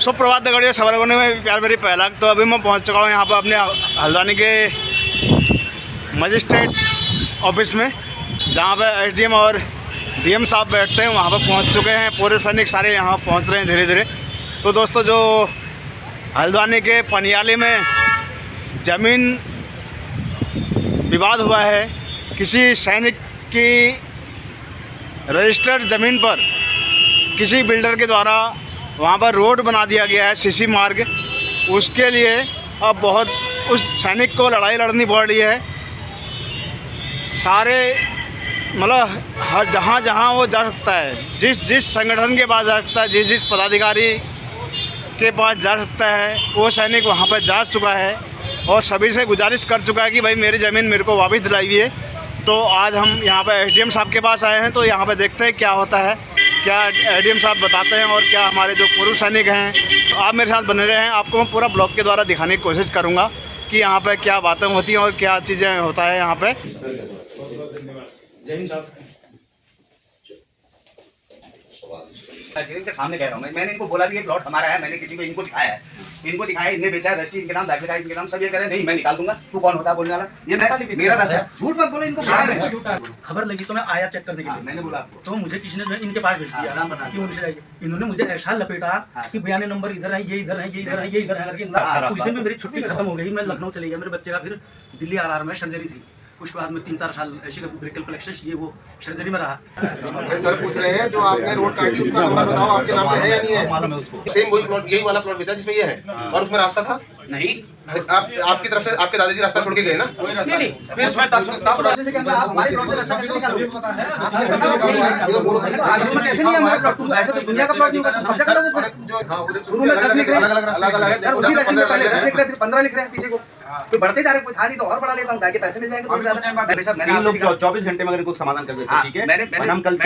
सुप्रभात दगड़िया सवाल करने में प्यार भरी पहला। तो अभी मैं पहुंच चुका हूं यहाँ पर अपने हल्द्वानी के मजिस्ट्रेट ऑफिस में, जहाँ पे एसडीएम और डीएम साहब बैठते हैं, वहाँ पर पहुँच चुके हैं। पूरे सैनिक सारे यहाँ पहुँच रहे हैं धीरे धीरे। तो दोस्तों, जो हल्द्वानी के पनियाली में ज़मीन विवाद हुआ है, किसी सैनिक की रजिस्टर्ड ज़मीन पर किसी बिल्डर के द्वारा वहाँ पर रोड बना दिया गया है, सीसी मार्ग। उसके लिए अब बहुत उस सैनिक को लड़ाई लड़नी पड़ रही है। सारे मतलब हर जहाँ वो जा सकता है, जिस संगठन के पास जा सकता है, जिस पदाधिकारी के पास जा सकता है, वो सैनिक वहाँ पर जा चुका है और सभी से गुजारिश कर चुका है कि भाई मेरी ज़मीन मेरे को वापस दिलाइए। तो आज हम यहाँ पर एसडीएम साहब के पास आए हैं, तो यहाँ पर देखते हैं क्या होता है, क्या एसडीएम साहब बताते हैं और क्या हमारे जो पूर्व सैनिक हैं। तो आप मेरे साथ बने रहे हैं, आपको मैं पूरा ब्लॉग के द्वारा दिखाने की कोशिश करूँगा कि यहाँ पर क्या बातें होती हैं और क्या चीज़ें होता है यहाँ पर। जय हिंद साहब। इनके सामने कह रहा हूँ मैंने इनको बोला भी ये प्लॉट हमारा है, मैंने किसी को इनको दिखाया है, इनने बेचा है, रजिस्ट्री इनके नाम, दाखिल इनके नाम, सब ये कह रहे हैं नहीं मैं निकाल दूंगा। तू कौन होता है बोलने वाला? ये मैं मेरा रास्ता है, झूठ मत बोलो। इनको खबर लगी तो मैं आया चेक करने के लिए। मैंने बोला आपको, तो मुझे किसी ने इनके पास भेज दिया कि उनसे जाइए। इन्होंने मुझे ऐसा लपेटा कि बयाने नंबर इधर है, ये इधर है, ये इधर है, ये इधर है करके। उस दिन भी मेरी छुट्टी खत्म हो गई, मैं लखनऊ चले गया। मेरे बच्चे का फिर दिल्ली आरआर में सर्जरी थी। उसके बाद में 3-4 साल ऐसी ब्रेकल प्लेक्सस ये वो सर्जरी में रहा। सर पूछ रहे हैं जो आपने रोड काटी उसका नंबर बताओ, आपके नाम पे है या नहीं है? मालूम है उसको। सेम वही प्लॉट, यही वाला प्लॉट बेचा जिसमें ये है, और उसमें रास्ता था नहीं। आपकी तरफ से आपके दादाजी रास्ता छोड़ के गए ना? फिर उसमें प्रोसेस के अंदर आप हमारे प्लॉट से रास्ता कैसे निकालोगे? कैसे नहीं है हमारा प्लॉट? ऐसा तो दुनिया का प्लॉट नहीं होगा, कब्जा करोगे। शुरू में 10 लिख रहे हैं, अलग-अलग सर, उसी रजिस्ट्री में पहले 10 लिख रहे हैं, फिर 15 लिख रहे हैं पीछे को। तो बढ़ते जा रहे, कोई था नहीं तो और बढ़ा लेता हूं, ताकि पैसे मिल जाएंगे। तो ज्यादा मैंने लोग 24 घंटे में अगर इनको समाधान कर देते, ठीक है। हम कल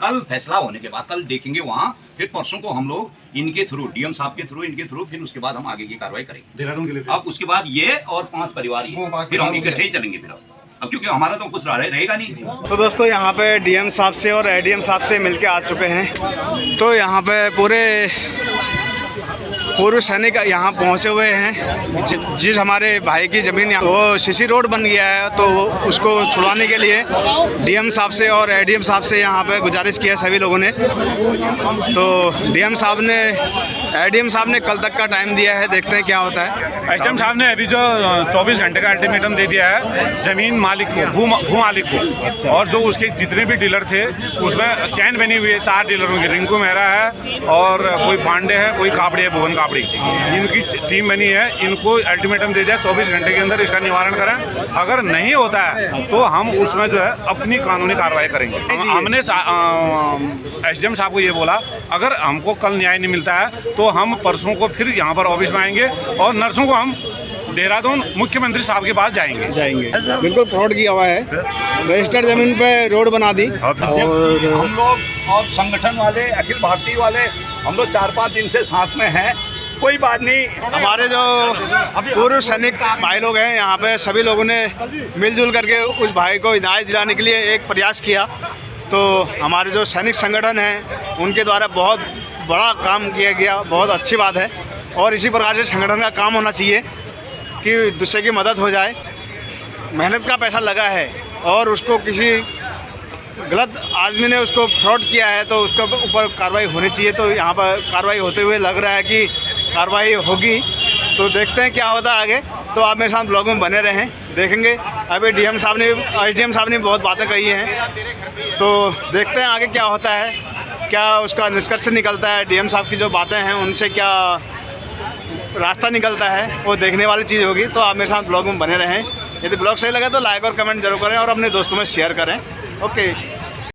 कल फैसला होने के बाद कल देखेंगे वहाँ, फिर परसों को हम लोग इनके थ्रू, डीएम साहब के थ्रू, इनके थ्रू, फिर उसके बाद हम आगे की कार्रवाई करेंगे देहरादून के लिए। अब उसके बाद ये और 5 परिवार ये फिर हम इकट्ठे ही चलेंगे फिर अब क्योंकि हमारा तो कुछ रहेगा नहीं। तो दोस्तों, यहाँ पे डीएम साहब से और एडीएम साहब से मिलके आ चुके हैं। तो यहाँ पे पूर्व सैनिक यहाँ पहुँचे हुए हैं। जिस हमारे भाई की ज़मीन वो सीसी रोड बन गया है, तो उसको छुड़वाने के लिए डीएम साहब से और एडीएम साहब से यहाँ पे गुजारिश किया सभी लोगों ने। तो एडीएम साहब ने कल तक का टाइम दिया है, देखते हैं क्या होता है। एसडीएम साहब ने अभी जो 24 घंटे का अल्टीमेटम दे दिया है ज़मीन मालिक को, भू मालिक को। और जो उसके जितने भी डीलर थे उसमें चैन बनी हुई है 4 डीलरों की। रिंकू मेहरा है और कोई पांडे है, कोई कापड़ी है, भुवन कापड़ी, इनकी टीम बनी है। इनको अल्टीमेटम दे दिया 24 घंटे के अंदर इसका निवारण करें। अगर नहीं होता है तो हम उसमें जो है अपनी कानूनी कार्रवाई करेंगे। हमने एसडीएम साहब को ये बोला, अगर हमको कल न्याय नहीं मिलता है तो हम परसों को फिर यहाँ पर ऑफिस में आएंगे और नर्सों को हम देहरादून मुख्यमंत्री साहब के पास जाएंगे। बिल्कुल फ्रॉड किया हुआ है, रजिस्टर्ड जमीन पे रोड बना दी। और हम लोग और संगठन वाले, अखिल भारतीय वाले, हम लोग 4-5 दिन से साथ में हैं। कोई बात नहीं। हमारे जो पूर्व सैनिक भाई लोग हैं यहाँ पे, सभी लोगों ने मिलजुल करके उस भाई को न्याय दिलाने के लिए एक प्रयास किया। तो हमारे जो सैनिक संगठन हैं उनके द्वारा बहुत बड़ा काम किया गया, बहुत अच्छी बात है। और इसी प्रकार से संगठन का काम होना चाहिए कि दूसरे की मदद हो जाए। मेहनत का पैसा लगा है और उसको किसी गलत आदमी ने उसको फ्रॉड किया है, तो उसके ऊपर कार्रवाई होनी चाहिए। तो यहाँ पर कार्रवाई होते हुए लग रहा है कि कार्रवाई होगी। तो देखते हैं क्या होता है आगे। तो आप मेरे साथ ब्लॉग में बने रहें, देखेंगे। अभी एसडीएम साहब ने बहुत बातें कही हैं, तो देखते हैं आगे क्या होता है, क्या उसका निष्कर्ष निकलता है। डीएम साहब की जो बातें हैं उनसे क्या रास्ता निकलता है, वो देखने वाली चीज़ होगी। तो आप मेरे साथ ब्लॉग में बने रहें। यदि ब्लॉग सही लगा तो लाइक और कमेंट जरूर करें और अपने दोस्तों में शेयर करें। ओके।